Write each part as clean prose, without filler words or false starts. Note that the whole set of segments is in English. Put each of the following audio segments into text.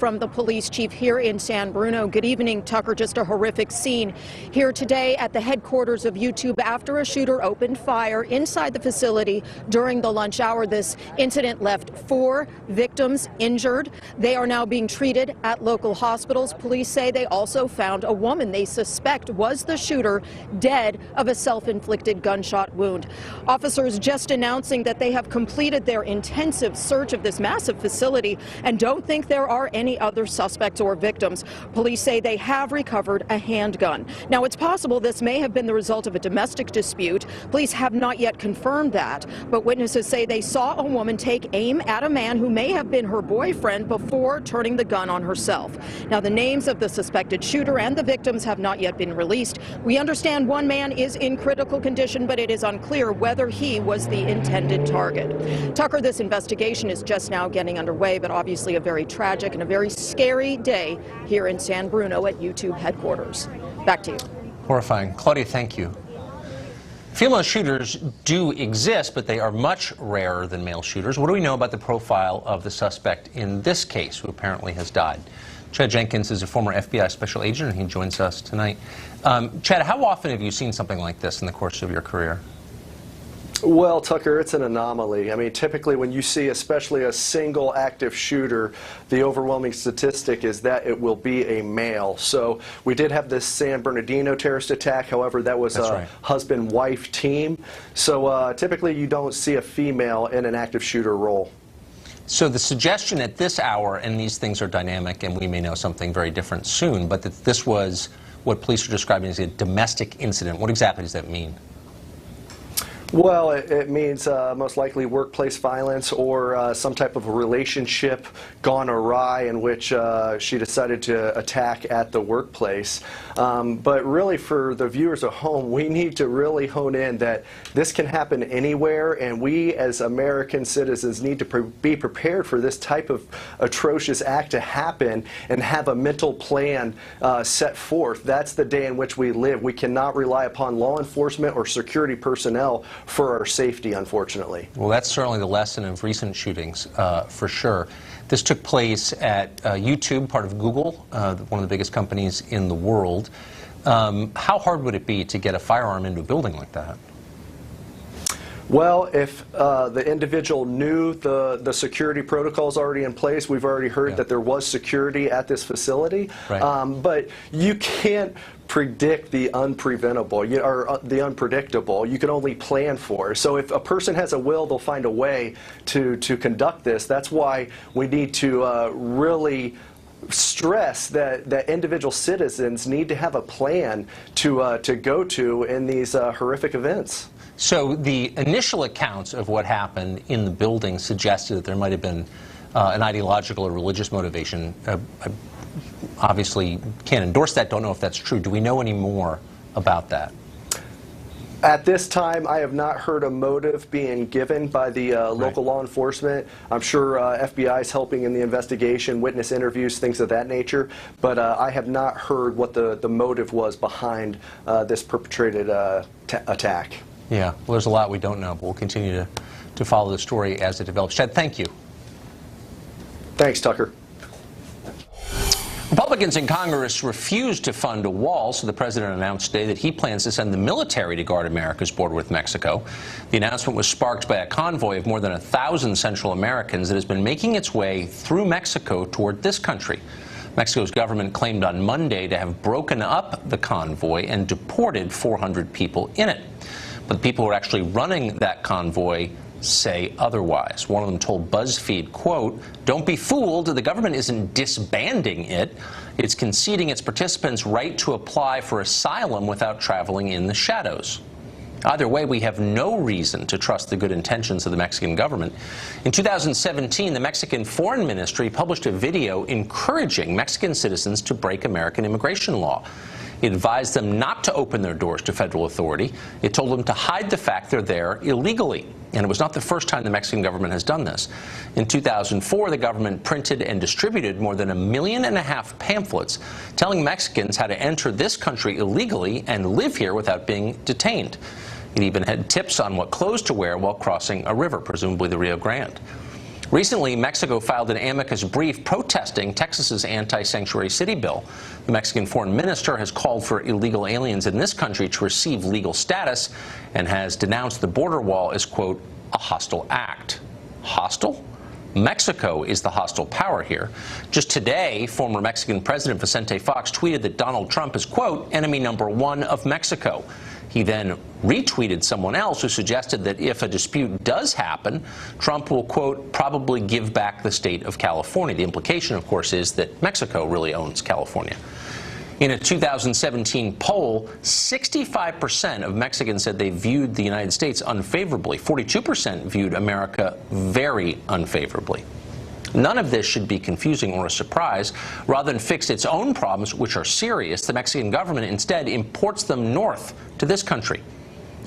From the police chief here in San Bruno. Good evening, Tucker. Just a horrific scene here today at the headquarters of YouTube after a shooter opened fire inside the facility during the lunch hour. This incident left 4 victims injured. They are now being treated at local hospitals. Police say they also found a woman they suspect was the shooter dead of a self-inflicted gunshot wound. Officers just announcing that they have completed their intensive search of this massive facility and don't think there are any other suspects or victims. Police say they have recovered a handgun. Now, it's possible this may have been the result of a domestic dispute. Police have not yet confirmed that, but witnesses say they saw a woman take aim at a man who may have been her boyfriend before turning the gun on herself. Now, the names of the suspected shooter and the victims have not yet been released. We understand one man is in critical condition, but it is unclear whether he was the intended target. Tucker, this investigation is just now getting underway, but obviously a very tragic and a very scary day here in San Bruno at YouTube headquarters. Back to you. Horrifying. Claudia, thank you. Female shooters do exist, but they are much rarer than male shooters. What do we know about the profile of the suspect in this case, who apparently has died? Chad Jenkins is a former FBI special agent, and he joins us tonight. Chad, how often have you seen something like this in the course of your career? Well, Tucker, it's an anomaly. I mean, typically when you see especially a single active shooter, the overwhelming statistic is that it will be a male. So we did have this San Bernardino terrorist attack. However, that was a husband-wife team. So typically you don't see a female in an active shooter role. So the suggestion at this hour, and these things are dynamic, and we may know something very different soon, but that this was what police are describing as a domestic incident. What exactly does that mean? Well, it means most likely workplace violence or some type of a relationship gone awry in which she decided to attack at the workplace. But really, for the viewers at home, we need to really hone in that this can happen anywhere, and we as American citizens need to be prepared for this type of atrocious act to happen and have a mental plan set forth. That's the day in which we live. We cannot rely upon law enforcement or security personnel for our safety, unfortunately. Well, that's certainly the lesson of recent shootings, for sure. This took place at YouTube, part of Google, one of the biggest companies in the world. How hard would it be to get a firearm into a building like that? Well, if the individual knew the security protocols already in place, we've already heard that there was security at this facility. Right. But you can't predict the unpreventable or the unpredictable. You can only plan for. So if a person has a will, they'll find a way to conduct this. That's why we need to really stress that individual citizens need to have a plan to go to in these horrific events. So the initial accounts of what happened in the building suggested that there might have been an ideological or religious motivation. I obviously can't endorse that, don't know if that's true. Do we know any more about that? At this time, I have not heard a motive being given by the local law enforcement. I'm sure FBI is helping in the investigation, witness interviews, things of that nature. But I have not heard what the motive was behind this perpetrated attack. Yeah, well, there's a lot we don't know, but we'll continue to follow the story as it develops. Chad, thank you. Thanks, Tucker. Republicans in Congress refused to fund a wall, so the president announced today that he plans to send the military to guard America's border with Mexico. The announcement was sparked by a convoy of more than 1,000 Central Americans that has been making its way through Mexico toward this country. Mexico's government claimed on Monday to have broken up the convoy and deported 400 people in it. But the people who are actually running that convoy say otherwise. One of them told BuzzFeed, quote, "Don't be fooled, the government isn't disbanding it. It's conceding its participants' right to apply for asylum without traveling in the shadows." Either way, we have no reason to trust the good intentions of the Mexican government. In 2017, the Mexican Foreign Ministry published a video encouraging Mexican citizens to break American immigration law. It advised them not to open their doors to federal authority. It told them to hide the fact they're there illegally. And it was not the first time the Mexican government has done this. In 2004, the government printed and distributed more than 1.5 million pamphlets telling Mexicans how to enter this country illegally and live here without being detained. It even had tips on what clothes to wear while crossing a river, presumably the Rio Grande. Recently, Mexico filed an amicus brief protesting Texas's anti-sanctuary city bill. The Mexican foreign minister has called for illegal aliens in this country to receive legal status and has denounced the border wall as, quote, a hostile act. Hostile? Mexico is the hostile power here. Just today, former Mexican President Vicente Fox tweeted that Donald Trump is, quote, enemy number one of Mexico. He then retweeted someone else who suggested that if a dispute does happen, Trump will, quote, probably give back the state of California. The implication, of course, is that Mexico really owns California. In a 2017 poll, 65% of Mexicans said they viewed the United States unfavorably. 42% viewed America very unfavorably. None of this should be confusing or a surprise. Rather than fix its own problems, which are serious, the Mexican government instead imports them north to this country.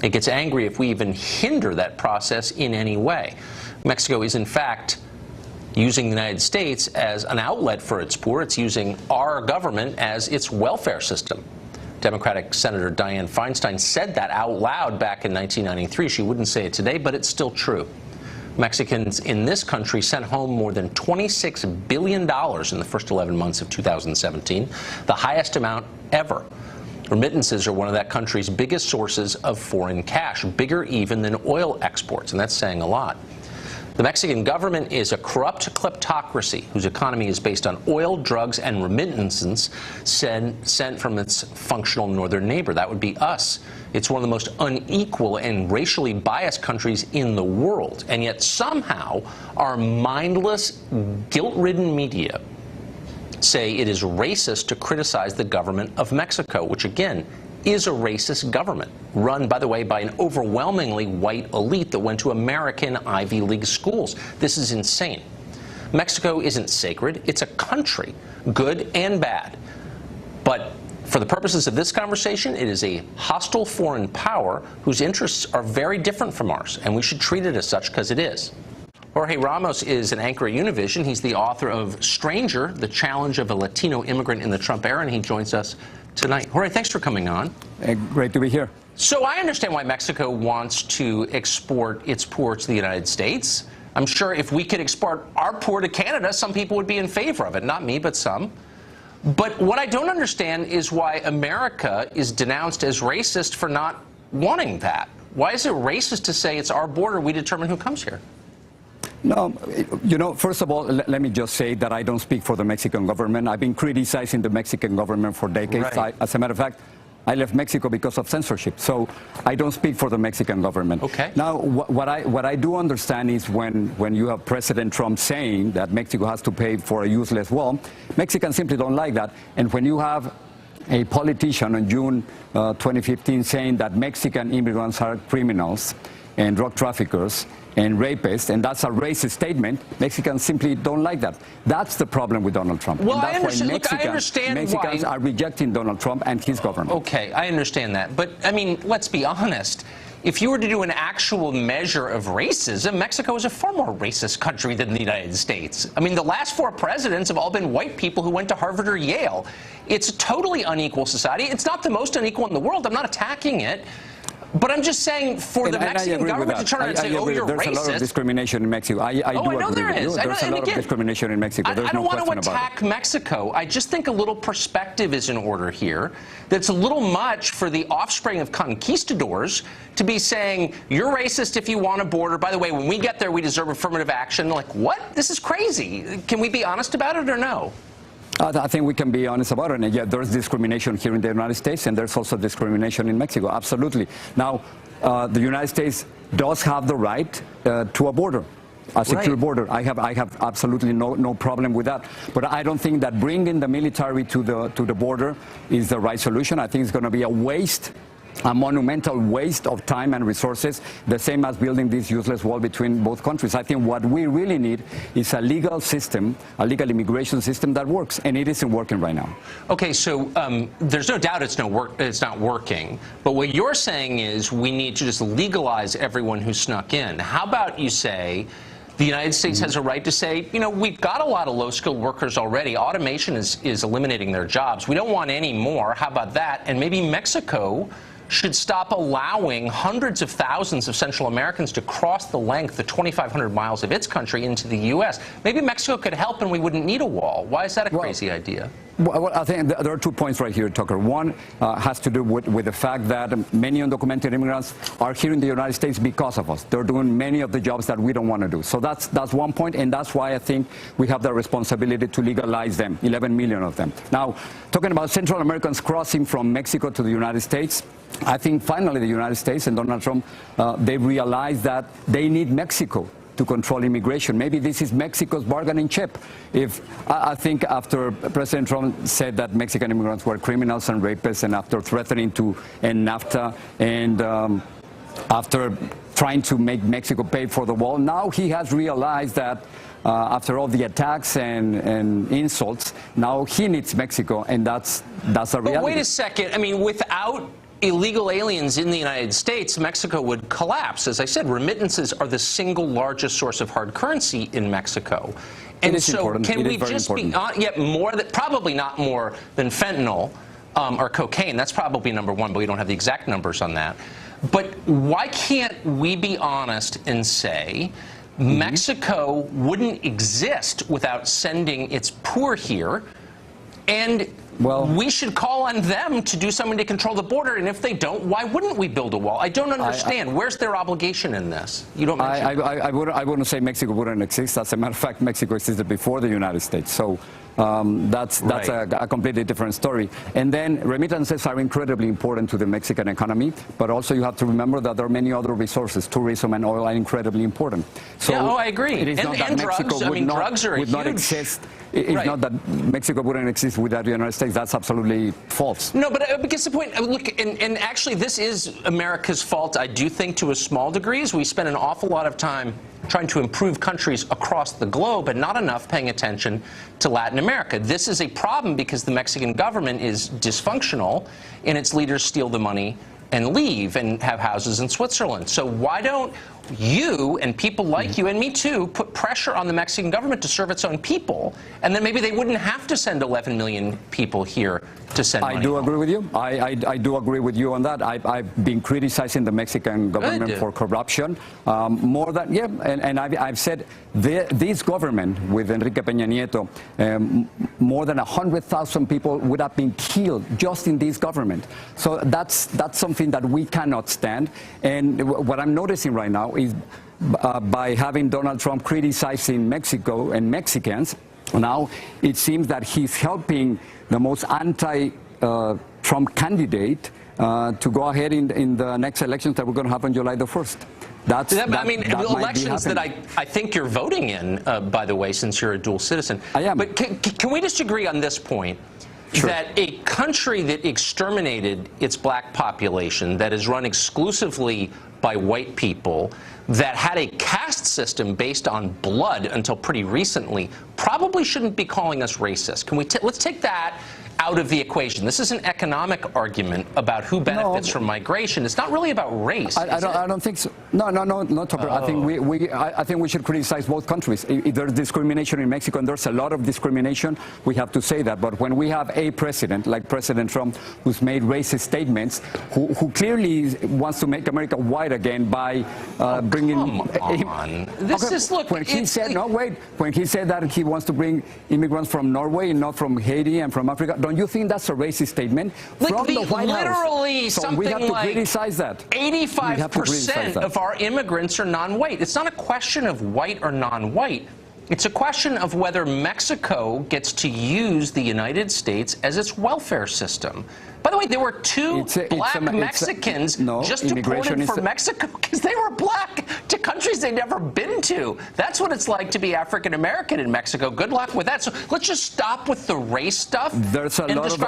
It gets angry if we even hinder that process in any way. Mexico is, in fact, using the United States as an outlet for its poor. It's using our government as its welfare system. Democratic Senator Dianne Feinstein said that out loud back in 1993. She wouldn't say it today, but it's still true. Mexicans in this country sent home more than $26 billion in the first 11 months of 2017, the highest amount ever. Remittances are one of that country's biggest sources of foreign cash, bigger even than oil exports, and that's saying a lot. The Mexican government is a corrupt kleptocracy whose economy is based on oil, drugs, and remittances sent from its functional northern neighbor. That would be us. It's one of the most unequal and racially biased countries in the world. And yet somehow our mindless, guilt-ridden media say it is racist to criticize the government of Mexico, which again is a racist government, run, by the way, by an overwhelmingly white elite that went to American Ivy League schools. This is insane. Mexico isn't sacred. It's a country, good and bad. But for the purposes of this conversation, it is a hostile foreign power whose interests are very different from ours, and we should treat it as such because it is. Jorge Ramos is an anchor at Univision. He's the author of Stranger, The Challenge of a Latino Immigrant in the Trump Era, and he joins us tonight. Jorge, thanks for coming on. Great to be here. So I understand why Mexico wants to export its poor to the United States. I'm sure if we could export our poor to Canada, some people would be in favor of it. Not me, but some. But what I don't understand is why America is denounced as racist for not wanting that. Why is it racist to say it's our border, we determine who comes here? No, you know, first of all, let me just say that I don't speak for the Mexican government. I've been criticizing the Mexican government for decades. Right. As a matter of fact, I left Mexico because of censorship, so I don't speak for the Mexican government. Okay. Now, what I do understand is when you have President Trump saying that Mexico has to pay for a useless wall, Mexicans simply don't like that. And when you have a politician in June 2015 saying that Mexican immigrants are criminals and drug traffickers and rapists, and that's a racist statement, Mexicans simply don't like that. That's the problem with Donald Trump. Well, and that's I understand Mexicans are rejecting Donald Trump and his government. Okay, I understand that. But, I mean, let's be honest. If you were to do an actual measure of racism, Mexico is a far more racist country than the United States. I mean, the last 4 presidents have all been white people who went to Harvard or Yale. It's a totally unequal society. It's not the most unequal in the world. I'm not attacking it. But I'm just saying, for the Mexican government to turn around and say, oh, you're racist. There's a lot of discrimination in Mexico. I do agree with you. There's a lot of discrimination in Mexico. I don't want to attack Mexico. I just think a little perspective is in order here. That's a little much for the offspring of conquistadors to be saying, you're racist if you want a border. By the way, when we get there, we deserve affirmative action. Like, what? This is crazy. Can we be honest about it or no? I think we can be honest about it. And yeah, there's discrimination here in the United States, and there's also discrimination in Mexico. Absolutely. Now, the United States does have the right to a border, a secure border. I have absolutely no problem with that. But I don't think that bringing the military to the border is the right solution. I think it's going to be a waste. A monumental waste of time and resources, the same as building this useless wall between both countries. I think what we really need is a legal system, a legal immigration system that works, and it isn't working right now. Okay, so there's no doubt it's not working, but what you're saying is we need to just legalize everyone who snuck in. How about you say the United States has a right to say, you know, we've got a lot of low-skilled workers already. Automation is eliminating their jobs. We don't want any more. How about that? And maybe Mexico should stop allowing hundreds of thousands of Central Americans to cross the length of 2,500 miles of its country into the U.S. Maybe Mexico could help and we wouldn't need a wall. Why is that a crazy idea? Well, I think there are 2 points right here, Tucker. One has to do with the fact that many undocumented immigrants are here in the United States because of us. They're doing many of the jobs that we don't want to do. So that's 1 point, and that's why I think we have the responsibility to legalize them, 11 million of them. Now, talking about Central Americans crossing from Mexico to the United States, I think finally the United States and Donald Trump, they realize that they need Mexico to control immigration. Maybe this is Mexico's bargaining chip. I think after President Trump said that Mexican immigrants were criminals and rapists, and after threatening to end NAFTA, and after trying to make Mexico pay for the wall, now he has realized that after all the attacks and insults, now he needs Mexico, and that's a reality. But wait a second. I mean, without illegal aliens in the United States, Mexico would collapse. As I said, remittances are the single largest source of hard currency in Mexico. And so important. Can we just be yet more that probably not more than fentanyl or cocaine? That's probably number one, but we don't have the exact numbers on that. But why can't we be honest and say Mexico wouldn't exist without sending its poor here, and we should call on them to do something to control the border, and if they don't, why wouldn't we build a wall? I don't understand. Where's their obligation in this? You don't mention I wouldn't say Mexico wouldn't exist. As a matter of fact, Mexico existed before the United States. So that's a completely different story. And then remittances are incredibly important to the Mexican economy, but also you have to remember that there are many other resources. Tourism and oil are incredibly important. So yeah, I agree. It is not that Mexico would not exist. It's not that Mexico wouldn't exist without the United States. That's absolutely false. No, but I guess the point, look, and actually this is America's fault, I do think, to a small degree, is we spend an awful lot of time trying to improve countries across the globe, but not enough paying attention to Latin America. This is a problem because the Mexican government is dysfunctional and its leaders steal the money and leave and have houses in Switzerland. So why don't you and people like you and me too put pressure on the Mexican government to serve its own people, and then maybe they wouldn't have to send 11 million people here to send money. I do agree with you. I do agree with you on that. I've been criticizing the Mexican government for corruption more than, and I've said this government with Enrique Peña Nieto, more than 100,000 people would have been killed just in this government. So that's something that we cannot stand. And what I'm noticing right now is by having Donald Trump criticizing Mexico and Mexicans, now it seems that he's helping the most anti-Trump candidate to go ahead in the next elections that we're going to have on July the 1st. Elections that I think you're voting in, by the way, since you're a dual citizen. I am. But can we just agree on this point? Sure. That a country that exterminated its black population, that is run exclusively by white people, that had a caste system based on blood until pretty recently, probably shouldn't be calling us racist. Can we let's take that out of the equation. This is an economic argument about who benefits from migration. It's not really about race. I don't think so. No, Tucker. I think we should criticize both countries. If there's discrimination in Mexico, and there's a lot of discrimination, we have to say that. But when we have a president like President Trump, who's made racist statements, who clearly wants to make America white again by bringing. Come on. When he said that he wants to bring immigrants from Norway and not from Haiti and from Africa. Don't you think that's a racist statement from the White House? So we have to criticize that. 85% of our immigrants are non-white. It's not a question of white or non-white. It's a question of whether Mexico gets to use the United States as its welfare system. By the way, there were two black Mexicans just deported from Mexico because they were black to countries they'd never been to. That's what it's like to be African American in Mexico. Good luck with that. So let's just stop with the race stuff. There's a lot of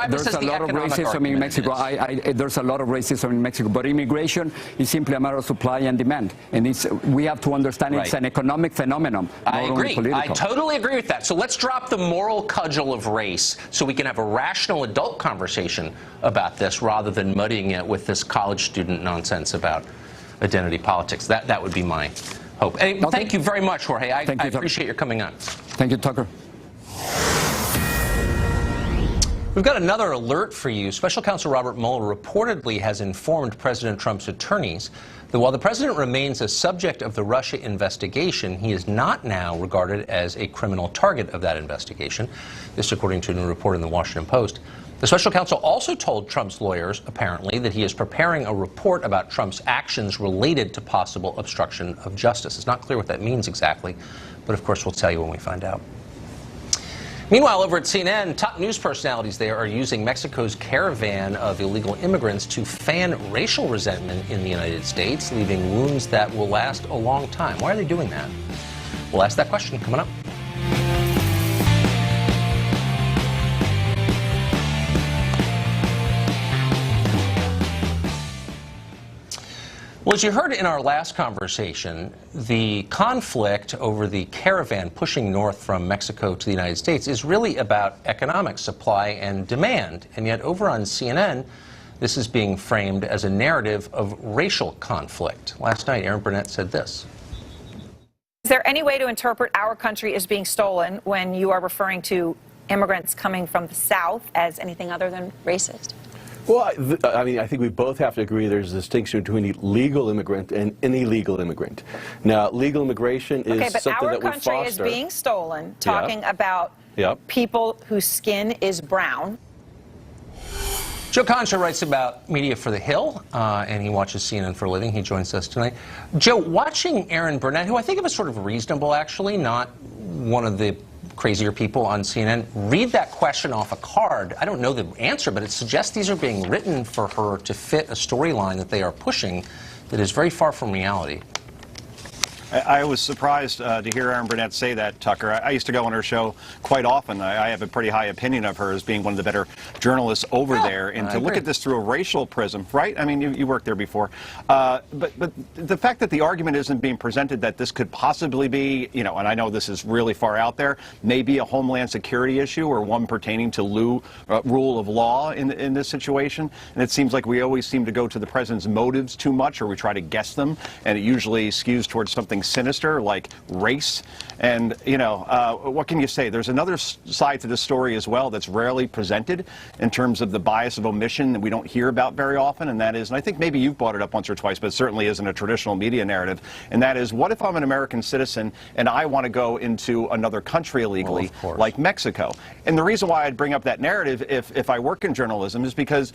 racism in Mexico. There's a lot of racism in Mexico, but immigration is simply a matter of supply and demand, and we have to understand it's an economic phenomenon. I agree. I totally agree with that. So let's drop the moral cudgel of race so we can have a rational adult conversation about this rather than muddying it with this college student nonsense about identity politics. That would be my hope. Hey, thank you very much, Jorge. I appreciate your coming on. Thank you, Tucker. We've got another alert for you. Special Counsel Robert Mueller reportedly has informed President Trump's attorneys that while the president remains a subject of the Russia investigation, he is not now regarded as a criminal target of that investigation. This according to a new report in the Washington Post. The special counsel also told Trump's lawyers, apparently, that he is preparing a report about Trump's actions related to possible obstruction of justice. It's not clear what that means exactly, but of course we'll tell you when we find out. Meanwhile, over at CNN, top news personalities there are using Mexico's caravan of illegal immigrants to fan racial resentment in the United States, leaving wounds that will last a long time. Why are they doing that? We'll ask that question coming up. Well, as you heard in our last conversation, the conflict over the caravan pushing north from Mexico to the United States is really about economic supply and demand. And yet over on CNN, this is being framed as a narrative of racial conflict. Last night, Aaron Burnett said this. Is there any way to interpret our country as being stolen when you are referring to immigrants coming from the South as anything other than racist? Well, I mean, I think we both have to agree there's a distinction between a legal immigrant and an illegal immigrant. Now, legal immigration is something that we foster. Okay, but our country is being stolen, talking about people whose skin is brown. Joe Concha writes about media for The Hill, and he watches CNN for a living. He joins us tonight. Joe, watching Aaron Burnett, who I think of as sort of reasonable, actually, not one of the crazier people on CNN, read that question off a card. I don't know the answer, but it suggests these are being written for her to fit a storyline that they are pushing that is very far from reality. I was surprised to hear Aaron Burnett say that, Tucker. I used to go on her show quite often. I have a pretty high opinion of her as being one of the better journalists over there. And to look at this through a racial prism, right? I mean, you worked there before. But the fact that the argument isn't being presented that this could possibly be, you know, and I know this is really far out there, maybe a homeland security issue or one pertaining to rule of law in this situation. And it seems like we always seem to go to the president's motives too much, or we try to guess them, and it usually skews towards something sinister like race. And you know, what can you say? There's another side to this story as well that's rarely presented in terms of the bias of omission that we don't hear about very often, and that is, and I think maybe you've brought it up once or twice, but it certainly isn't a traditional media narrative, and that is, what if I'm an American citizen and I want to go into another country illegally, like Mexico? And the reason why I'd bring up that narrative if I work in journalism is because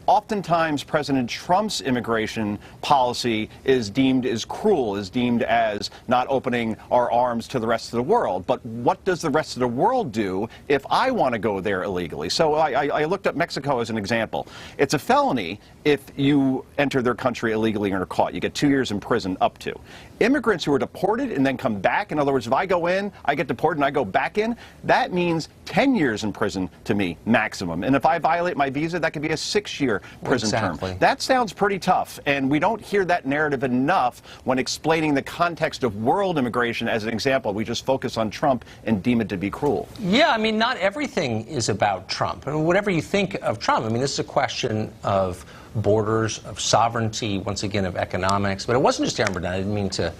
oftentimes President Trump's immigration policy is deemed as cruel, is deemed as not opening our arms to the rest of the world. But what does the rest of the world do if I want to go there illegally? So I looked up Mexico as an example. It's a felony if you enter their country illegally and are caught. You get 2 years in prison up to. Immigrants who are deported and then come back, in other words, if I go in, I get deported and I go back in, that means 10 years in prison to me, maximum. And if I violate my visa, that could be a 6-year prison term. That sounds pretty tough, and we don't hear that narrative enough when explaining the context of world immigration as an example. We just focus on Trump and deem it to be cruel. Yeah, I mean, not everything is about Trump. I mean, whatever you think of Trump, I mean, this is a question of borders, of sovereignty, once again, of economics. But it wasn't just Aaron Burnett. I didn't mean to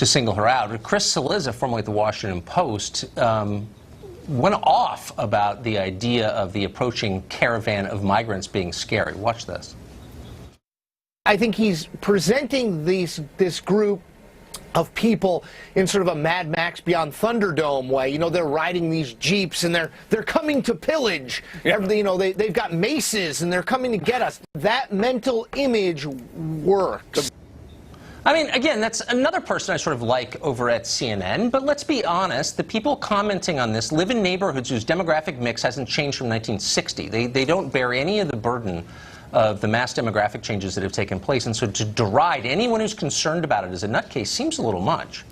single her out. Chris Cillizza, formerly at the Washington Post, went off about the idea of the approaching caravan of migrants being scary. Watch this. I think he's presenting this group of people in sort of a Mad Max Beyond Thunderdome way. You know, they're riding these Jeeps and they're coming to pillage. You know, they've got maces and they're coming to get us. That mental image works. I mean, again, that's another person I sort of like over at CNN, but let's be honest, the people commenting on this live in neighborhoods whose demographic mix hasn't changed from 1960. They don't bear any of the burden of the mass demographic changes that have taken place, and so to deride anyone who's concerned about it as a nutcase seems a little much.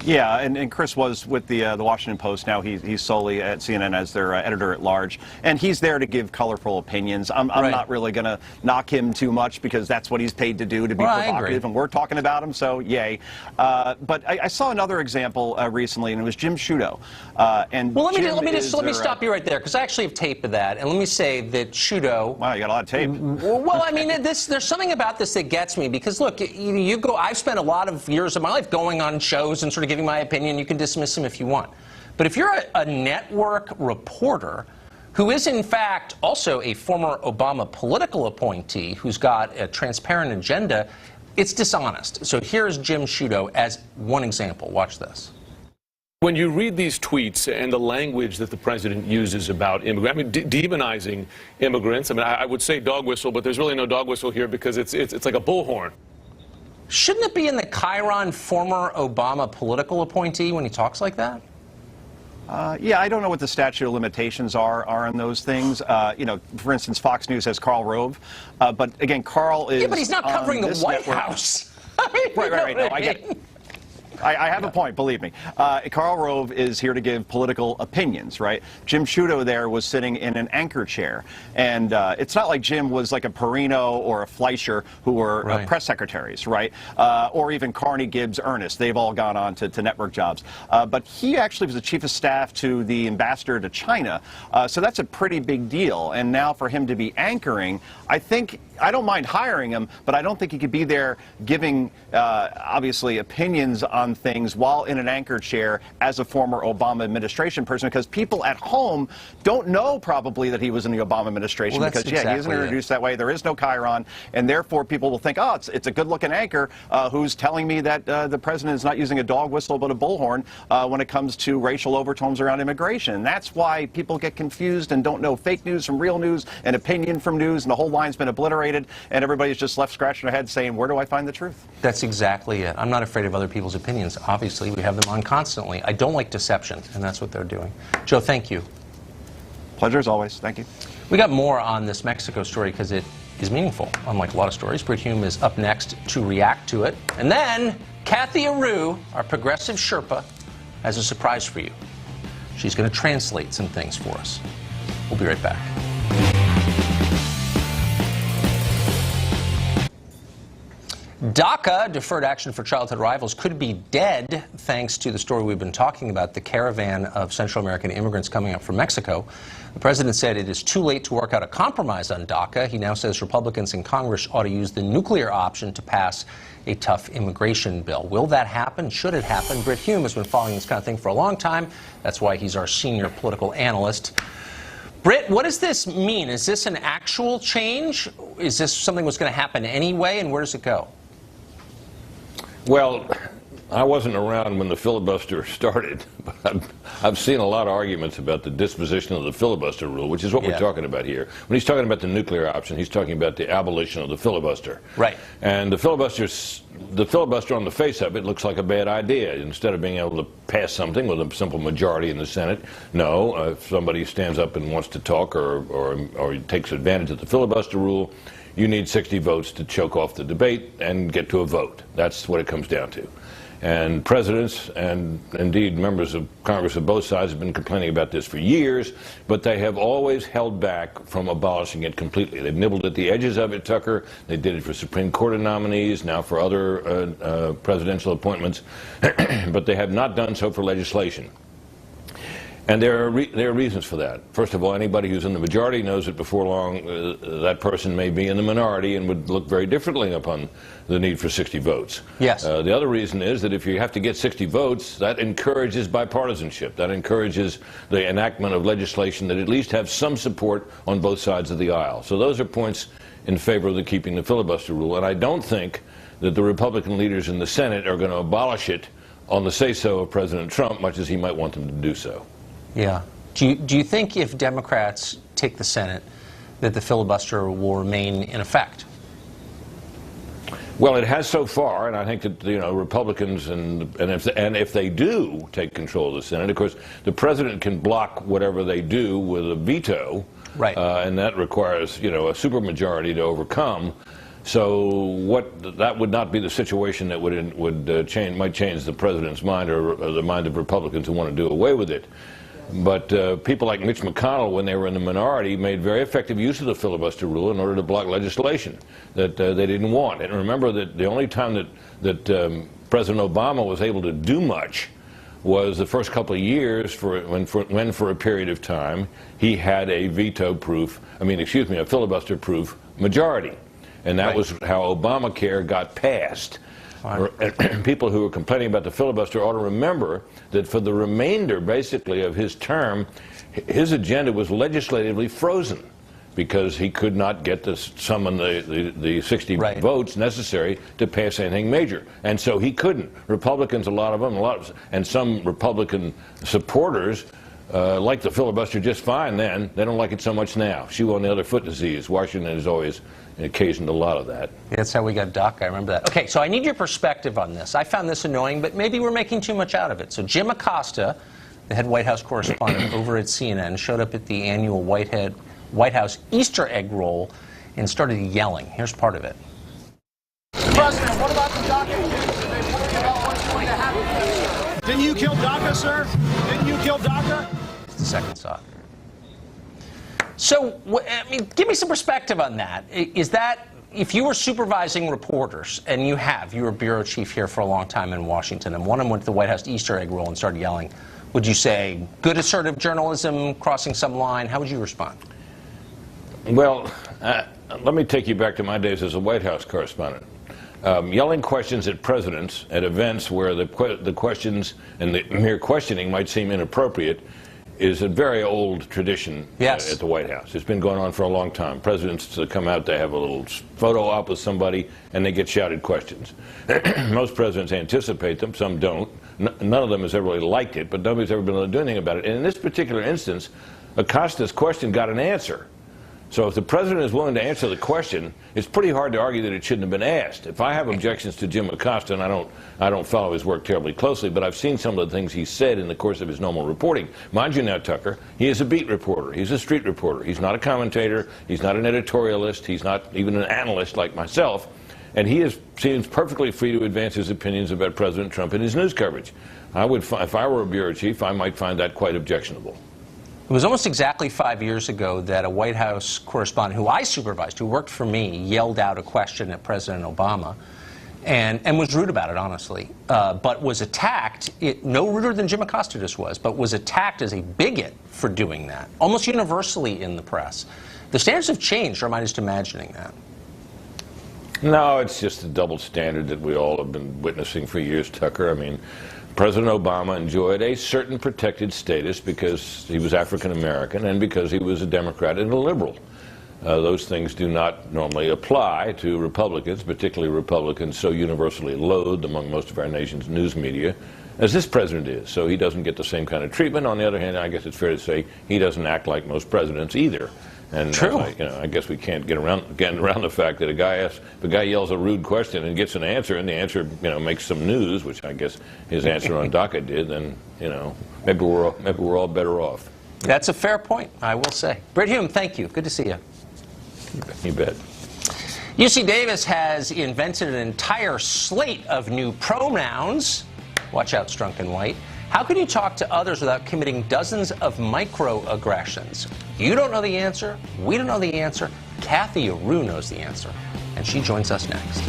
Yeah, and Chris was with the Washington Post. Now he's solely at CNN as their editor-at-large, and he's there to give colorful opinions. I'm not really going to knock him too much because that's what he's paid to do, to be provocative, and we're talking about him, so yay. But I saw another example recently, and it was Jim Sciutto. Well, let me stop you right there, because I actually have tape of that, and let me say that Sciutto. Wow, you got a lot of tape. Well, I mean, there's something about this that gets me, because look, I've spent a lot of years of my life going on shows and sort of giving my opinion. You can dismiss him if you want. But if you're a network reporter who is in fact also a former Obama political appointee who's got a transparent agenda, it's dishonest. So here's Jim Sciutto as one example. Watch this. When you read these tweets and the language that the president uses about immigrants, I mean, demonizing immigrants, I mean, I would say dog whistle, but there's really no dog whistle here because it's like a bullhorn. Shouldn't it be in the chyron former Obama political appointee when he talks like that? Yeah, I don't know what the statute of limitations are on those things. You know, for instance, Fox News has Karl Rove, but again, Karl is. Yeah, but he's not covering the White House. I mean, right. No, I get it. I have a point, believe me. Karl Rove is here to give political opinions, right? Jim Sciutto there was sitting in an anchor chair. And it's not like Jim was like a Perino or a Fleischer who were press secretaries, right? Or even Carney, Gibbs, Ernest. They've all gone on to network jobs. But he actually was the chief of staff to the ambassador to China. So that's a pretty big deal. And now for him to be anchoring, I don't mind hiring him, but I don't think he could be there giving, obviously, opinions on things while in an anchor chair as a former Obama administration person, because people at home don't know probably that he was in the Obama administration, because, he isn't introduced that way. There is no chyron, and therefore people will think, oh, it's a good-looking anchor who's telling me that the president is not using a dog whistle but a bullhorn when it comes to racial overtones around immigration. And that's why people get confused and don't know fake news from real news and opinion from news, and the whole line's been obliterated, and everybody's just left scratching their head saying, where do I find the truth? That's exactly it. I'm not afraid of other people's opinions. Obviously, we have them on constantly. I don't like deception, and that's what they're doing. Joe, thank you. Pleasure as always. Thank you. We got more on this Mexico story because it is meaningful, unlike a lot of stories. Brit Hume is up next to react to it. And then Kathy Aru, our progressive Sherpa, has a surprise for you. She's going to translate some things for us. We'll be right back. DACA, Deferred Action for Childhood Arrivals, could be dead thanks to the story we've been talking about, the caravan of Central American immigrants coming up from Mexico. The president said it is too late to work out a compromise on DACA. He now says Republicans in Congress ought to use the nuclear option to pass a tough immigration bill. Will that happen? Should it happen? Brit Hume has been following this kind of thing for a long time. That's why he's our senior political analyst. Britt, what does this mean? Is this an actual change? Is this something that's going to happen anyway, and where does it go? Well, I wasn't around when the filibuster started, but I've seen a lot of arguments about the disposition of the filibuster rule, which is what we're talking about here. When he's talking about the nuclear option, he's talking about the abolition of the filibuster. Right. And the filibuster on the face of it looks like a bad idea. Instead of being able to pass something with a simple majority in the Senate, no, if somebody stands up and wants to talk or takes advantage of the filibuster rule, you need 60 votes to choke off the debate and get to a vote. That's what it comes down to. And presidents and indeed members of Congress of both sides have been complaining about this for years, but they have always held back from abolishing it completely. They've nibbled at the edges of it, Tucker. They did it for Supreme Court nominees, now for other presidential appointments, but they have not done so for legislation. And there are reasons for that. First of all, anybody who's in the majority knows that before long that person may be in the minority and would look very differently upon the need for 60 votes. Yes. The other reason is that if you have to get 60 votes, that encourages bipartisanship. That encourages the enactment of legislation that at least have some support on both sides of the aisle. So those are points in favor of the keeping the filibuster rule. And I don't think that the Republican leaders in the Senate are going to abolish it on the say-so of President Trump, much as he might want them to do so. Yeah. Do you think if Democrats take the Senate that the filibuster will remain in effect? Well, it has so far, and I think that Republicans and if they do take control of the Senate, of course, the president can block whatever they do with a veto, right? And that requires a supermajority to overcome. So that would not be the situation that might change the president's mind or the mind of Republicans who want to do away with it. But people like Mitch McConnell, when they were in the minority, made very effective use of the filibuster rule in order to block legislation that they didn't want. And remember that the only time that President Obama was able to do much was the first couple of years when for a period of time he had a a filibuster-proof majority. And that was how Obamacare got passed. People who are complaining about the filibuster ought to remember that for the remainder, basically, of his term, his agenda was legislatively frozen because he could not get to summon the 60 votes necessary to pass anything major. And so he couldn't. Republicans, a lot of them, and some Republican supporters liked the filibuster just fine then. They don't like it so much now. Shoe on the other foot disease. Washington has always occasioned a lot of that. That's how we got Doc. I remember that. Okay, so I need your perspective on this. I found this annoying, but maybe we're making too much out of it. So Jim Acosta, the head White House correspondent over at CNN, showed up at the annual White House Easter egg roll and started yelling. Here's part of it. President, what about the DACA case? Are they worried about what's going to happen? Didn't you kill DACA, sir? Didn't you kill DACA? It's the second shot. So, I mean, give me some perspective on that. Is that, if you were supervising reporters, and you were bureau chief here for a long time in Washington, and one of them went to the White House Easter egg roll and started yelling, would you say good assertive journalism, crossing some line? How would you respond? Well, let me take you back to my days as a White House correspondent. Yelling questions at presidents at events where the questions and the mere questioning might seem inappropriate is a very old tradition at the White House. It's been going on for a long time. Presidents come out, they have a little photo op with somebody, and they get shouted questions. Most presidents anticipate them, some don't. None of them has ever really liked it, but nobody's ever been able to do anything about it. And in this particular instance, Acosta's question got an answer. So if the president is willing to answer the question, it's pretty hard to argue that it shouldn't have been asked. If I have objections to Jim Acosta, and I don't follow his work terribly closely, but I've seen some of the things he said in the course of his normal reporting. Mind you now, Tucker, he is a beat reporter. He's a street reporter. He's not a commentator. He's not an editorialist. He's not even an analyst like myself. And he seems perfectly free to advance his opinions about President Trump in his news coverage. If I were a bureau chief, I might find that quite objectionable. It was almost exactly 5 years ago that a White House correspondent who I supervised, who worked for me, yelled out a question at President Obama and was rude about it, honestly, but was attacked, no ruder than Jim Acosta just was, but was attacked as a bigot for doing that, almost universally in the press. The standards have changed, or am I just imagining that? No, it's just a double standard that we all have been witnessing for years, Tucker. I mean, President Obama enjoyed a certain protected status because he was African American and because he was a Democrat and a liberal. Those things do not normally apply to Republicans, particularly Republicans so universally loathed among most of our nation's news media as this president is. So he doesn't get the same kind of treatment. On the other hand, I guess it's fair to say he doesn't act like most presidents either. And true. I guess we can't get around the fact that if a guy yells a rude question and gets an answer, and the answer makes some news, which I guess his answer on DACA did, then maybe we're all better off. That's a fair point, I will say. Britt Hume, thank you. Good to see you. You bet. UC Davis has invented an entire slate of new pronouns. Watch out, Strunk and White. How can you talk to others without committing dozens of microaggressions? You don't know the answer. We don't know the answer. Kathy Aru knows the answer, and she joins us next.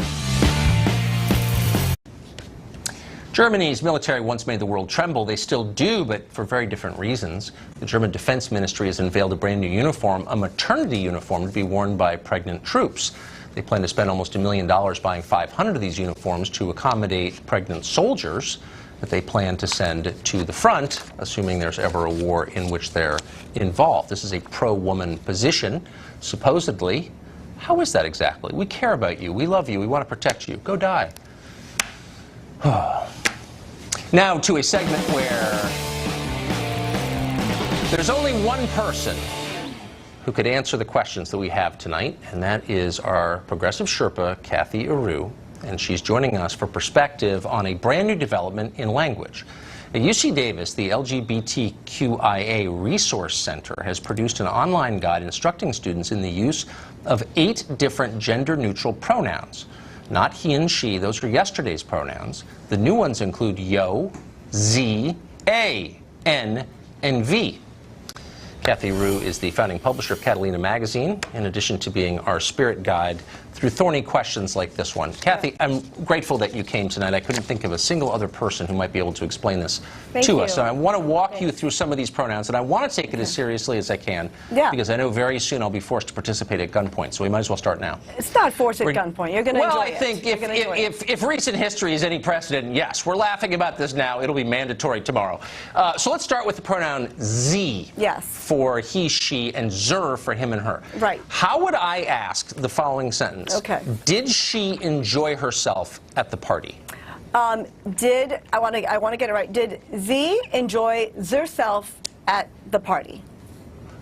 Germany's military once made the world tremble. They still do, but for very different reasons. The German Defense Ministry has unveiled a brand new uniform, a maternity uniform to be worn by pregnant troops. They plan to spend almost $1 million buying 500 of these uniforms to accommodate pregnant soldiers that they plan to send to the front, assuming there's ever a war in which they're involved. This is a pro-woman position, supposedly. How is that exactly? We care about you. We love you. We want to protect you. Go die. Now to a segment where there's only one person who could answer the questions that we have tonight, and that is our progressive Sherpa, Kathy Aru. And she's joining us for perspective on a brand new development in language. At UC Davis, the LGBTQIA Resource Center has produced an online guide instructing students in the use of 8 different gender-neutral pronouns. Not he and she, those are yesterday's pronouns. The new ones include yo, z, a, n, and v. Kathy Rue is the founding publisher of Catalina Magazine, in addition to being our spirit guide through thorny questions like this one. Kathy, I'm grateful that you came tonight. I couldn't think of a single other person who might be able to explain this to us. So I want to walk you through some of these pronouns, and I want to take it as seriously as I can, because I know very soon I'll be forced to participate at gunpoint, so we might as well start now. It's not forced at gunpoint. You're going to enjoy it. Well, I think if recent history is any precedent, yes, we're laughing about this now. It'll be mandatory tomorrow. So let's start with the pronoun Z. Yes. For he, she, and zer for him and her. Right. How would I ask the following sentence? Okay. Did she enjoy herself at the party? I want to get it right. Did Z enjoy herself at the party?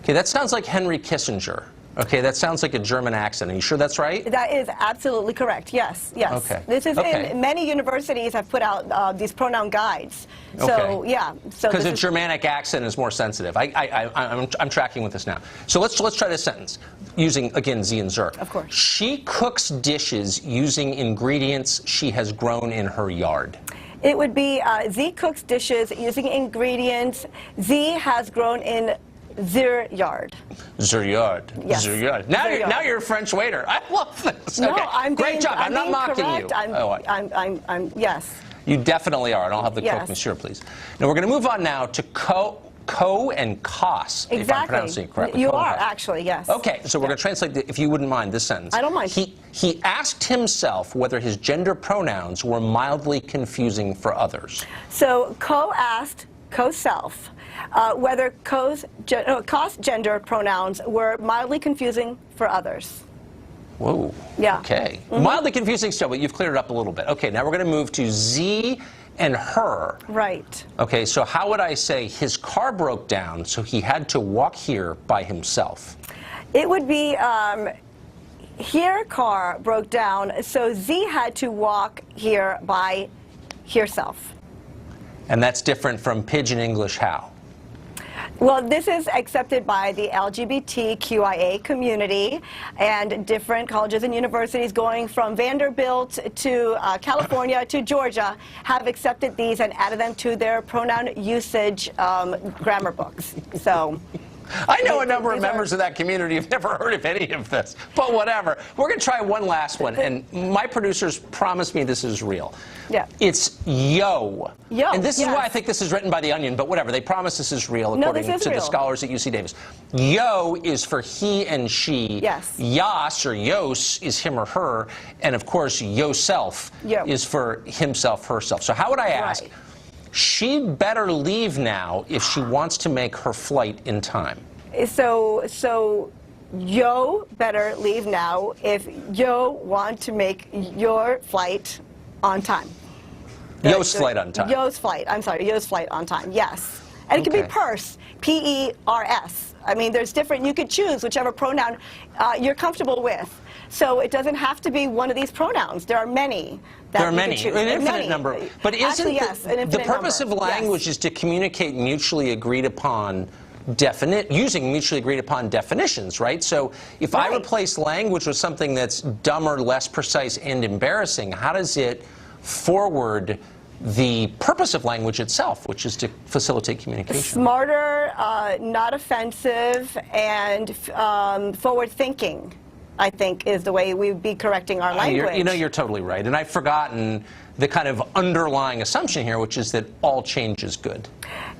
Okay, that sounds like Henry Kissinger. Okay, that sounds like a German accent. Are you sure that's right? That is absolutely correct. Yes, yes. Okay. This is in many universities have put out these pronoun guides. So yeah. So because a Germanic accent is more sensitive. I'm tracking with this now. So let's try this sentence using again Z and Zer. Of course. She cooks dishes using ingredients she has grown in her yard. It would be Z cooks dishes using ingredients Z has grown in their yard. Their yard. Yes. Their yard. Now you're a French waiter. I love this. No, okay. Great job. I'm not mocking correct. you. I'm yes. You definitely are. And I'll have the cook, monsieur, please. Now we're going to move on now to co and cos. Exactly. If I'm pronouncing it correctly. You are actually, yes. Okay, so we're going to translate, if you wouldn't mind, this sentence. I don't mind. He asked himself whether his gender pronouns were mildly confusing for others. So co asked, co-self. Whether cos gender pronouns were mildly confusing for others. Whoa. Yeah. Okay. Mildly confusing still, but you've cleared it up a little bit. Okay, now we're going to move to Z and her. Right. Okay, so how would I say his car broke down, so he had to walk here by himself? It would be her car broke down, so Z had to walk here by herself. And that's different from Pidgin English how? Well, this is accepted by the LGBTQIA community, and different colleges and universities going from Vanderbilt to California to Georgia have accepted these and added them to their pronoun usage grammar books. So. I know a number of members of that community have never heard of any of this, but whatever. We're going to try one last one, and my producers promised me this is real. Yeah. It's yo. Yo, and this is why I think this is written by The Onion, but whatever. They promise this is real, according to the scholars at UC Davis. Yo is for he and she. Yes. Yas, or yos, is him or her. And, of course, yoself is for himself, herself. So how would I ask? Right. She'd better leave now if she wants to make her flight in time. So yo better leave now if yo want to make your flight on time. Yo's flight on time. Yo's flight. I'm sorry, yo's flight on time. Yes. And it could be purse, P-E-R-S. I mean, there's different, you could choose whichever pronoun you're comfortable with. So it doesn't have to be one of these pronouns. There are many. There are many, an infinite number. But isn't the purpose of language is to communicate mutually agreed upon using mutually agreed upon definitions, right? So if I replace language with something that's dumber, less precise, and embarrassing, how does it forward the purpose of language itself, which is to facilitate communication? Smarter, not offensive, and forward-thinking, I think, is the way we'd be correcting our language. You're totally right. And I've forgotten the kind of underlying assumption here, which is that all change is good.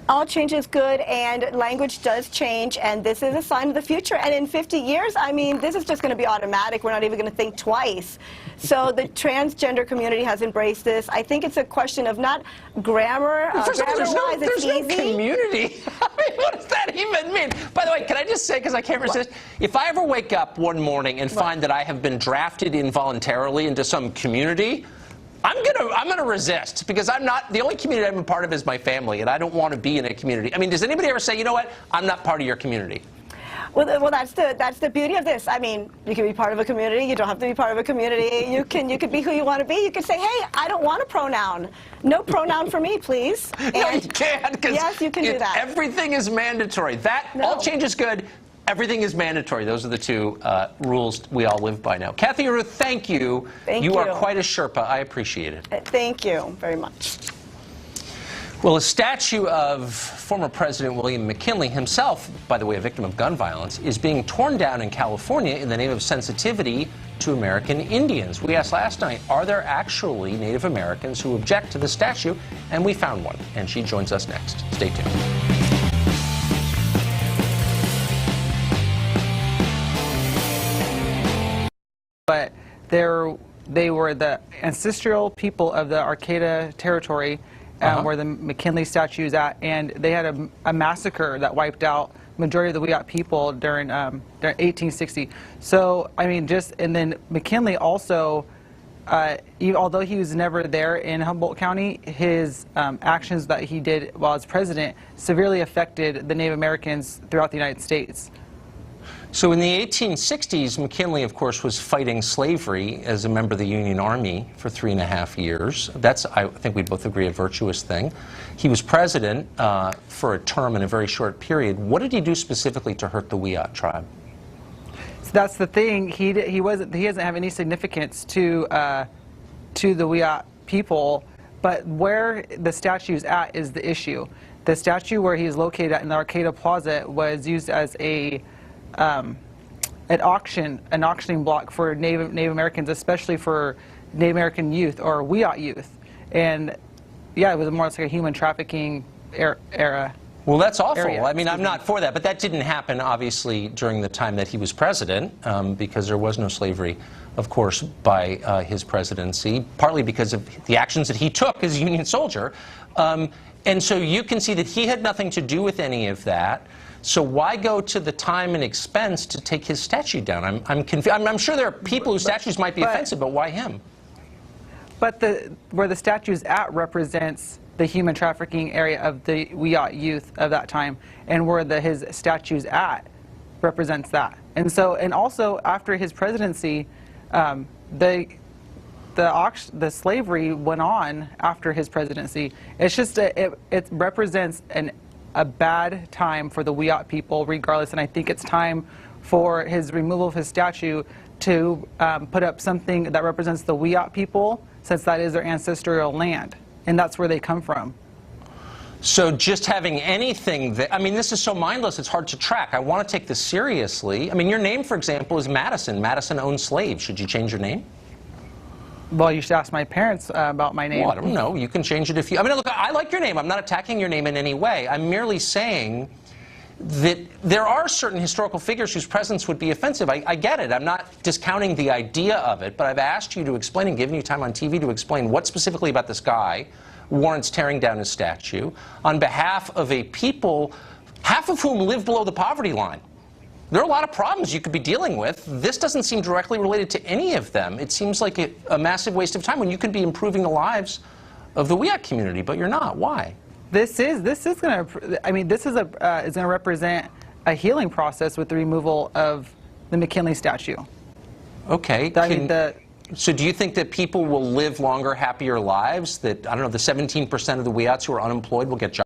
All change is good, and language does change, and this is a sign of the future. And in 50 years, I mean, this is just going to be automatic. We're not even going to think twice. So the transgender community has embraced this. I think it's a question of not grammar. First of all, there's no easy. community. I mean, what does that even mean? By the way, can I just say, because I can't resist, if I ever wake up one morning and find that I have been drafted involuntarily into some community, I'm gonna resist, because I'm not, the only community I'm a part of is my family, and I don't want to be in a community. I mean, does anybody ever say, you know what, I'm not part of your community? Well, that's the beauty of this. I mean, you can be part of a community. You don't have to be part of a community. You could be who you want to be. You could say, hey, I don't want a pronoun. No pronoun for me, please. And no, you can't. Yes, you can do that. Everything is mandatory. All change is good. Everything is mandatory. Those are the two rules we all live by now. Kathy Rue, thank you. Thank you. You are quite a Sherpa. I appreciate it. Thank you very much. Well, a statue of former President William McKinley, himself, by the way, a victim of gun violence, is being torn down in California in the name of sensitivity to American Indians. We asked last night, are there actually Native Americans who object to the statue? And we found one, and she joins us next. Stay tuned. But they were the ancestral people of the Arcata territory, where the McKinley statue is at, and they had a massacre that wiped out majority of the Wiyot people during 1860. So I mean, and then McKinley also, although he was never there in Humboldt County, his actions that he did while as president severely affected the Native Americans throughout the United States. So in the 1860s, McKinley, of course, was fighting slavery as a member of the Union Army for 3.5 years. That's, I think we both agree, a virtuous thing. He was president for a term in a very short period. What did he do specifically to hurt the Wiyot tribe? So that's the thing. He doesn't have any significance to the Wiyot people, but where the statue is at is the issue. The statue where he is located at in the Arcata Plaza was used as an auctioning block for Native Americans, especially for Native American youth or Wiyot youth. And yeah, it was more like a human trafficking era. Well, that's awful. I mean, I'm not for that, but that didn't happen, obviously, during the time that he was president, because there was no slavery, of course, by his presidency, partly because of the actions that he took as a Union soldier. And so you can see that he had nothing to do with any of that. So why go to the time and expense to take his statue down? I'm confused. I'm sure there are people whose statues might be offensive, but why him? But where the statue's at represents the human trafficking area of the Wiyot youth of that time, and where his statue's at represents that. And so, and also after his presidency, the slavery went on after his presidency. It's just it represents a bad time for the Wiyot people, regardless. And I think it's time for his removal of his statue to put up something that represents the Wiyot people, since that is their ancestral land, and that's where they come from. So just having anything that, I mean, this is so mindless, it's hard to track. I want to take this seriously. I mean, your name, for example, is Madison. Madison owned slaves. Should you change your name? Well, you should ask my parents about my name. Well, I don't know. You can change it if you... I mean, look, I like your name. I'm not attacking your name in any way. I'm merely saying that there are certain historical figures whose presence would be offensive. I get it. I'm not discounting the idea of it, but I've asked you to explain and given you time on TV to explain what specifically about this guy warrants tearing down his statue on behalf of a people, half of whom live below the poverty line. There are a lot of problems you could be dealing with. This doesn't seem directly related to any of them. It seems like a massive waste of time when you could be improving the lives of the Wiyot community, but you're not. Why? This is going to, I mean, this is going to represent a healing process with the removal of the McKinley statue. Okay. So do you think that people will live longer, happier lives? That, I don't know, the 17% of the Wiyots who are unemployed will get jobs?